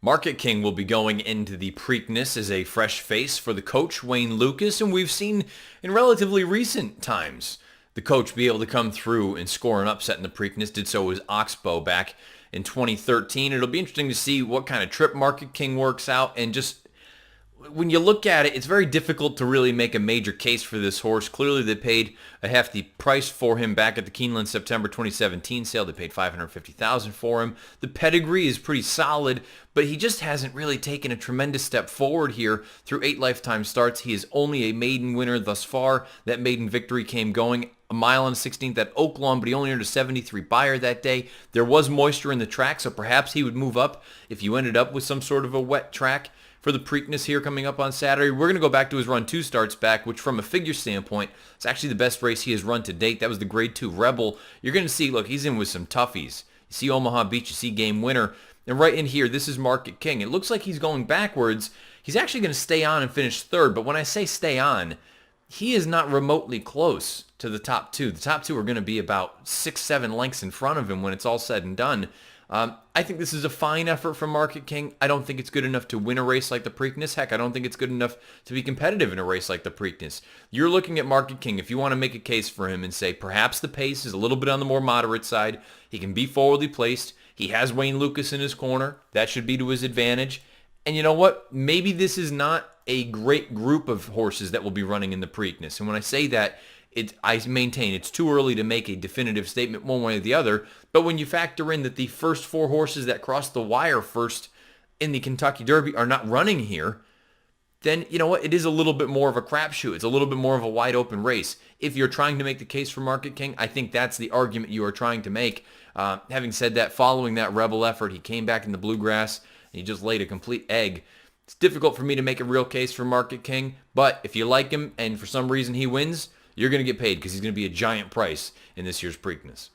Market King will be going into the Preakness as a fresh face for the coach, Wayne Lucas, and we've seen in relatively recent times the coach be able to come through and score an upset in the Preakness. Did so with Oxbow back in 2013. It'll be interesting to see what kind of trip Market King works out, and just when you look at it, it's very difficult to really make a major case for this horse. Clearly, they paid a hefty price for him back at the Keeneland September 2017 sale. They paid $550,000 for him. The pedigree is pretty solid, but he just hasn't really taken a tremendous step forward here through 8 lifetime starts. He is only a maiden winner thus far. That maiden victory came going a mile and 16th at Oaklawn, but he only earned a 73 buyer that day. There was moisture in the track, so perhaps he would move up if you ended up with some sort of a wet track for the Preakness here coming up on Saturday. We're going to go back to his run 2 starts back, which from a figure standpoint, is actually the best race he has run to date. That was the Grade 2 Rebel. You're going to see, look, he's in with some toughies. You see Omaha Beach, you see Game Winner, and right in here, this is Market King. It looks like he's going backwards. He's actually going to stay on and finish third, but when I say stay on, he is not remotely close to the top 2. The top 2 are going to be about 6-7 lengths in front of him when it's all said and done. I think this is a fine effort from Market King. I don't think it's good enough to win a race like the Preakness. Heck, I don't think it's good enough to be competitive in a race like the Preakness. You're looking at Market King if you want to make a case for him and say perhaps the pace is a little bit on the more moderate side. He can be forwardly placed. He has Wayne Lucas in his corner. That should be to his advantage. And you know what? Maybe this is not a great group of horses that will be running in the Preakness. And when I say that, I maintain it's too early to make a definitive statement one way or the other. But when you factor in that the first 4 horses that crossed the wire first in the Kentucky Derby are not running here, then you know what? It is a little bit more of a crapshoot. It's a little bit more of a wide open race. If you're trying to make the case for Market King, I think that's the argument you are trying to make. Having said that, following that Rebel effort, he came back in the Bluegrass and he just laid a complete egg. It's difficult for me to make a real case for Market King, but if you like him and for some reason he wins, you're going to get paid because he's going to be a giant price in this year's Preakness.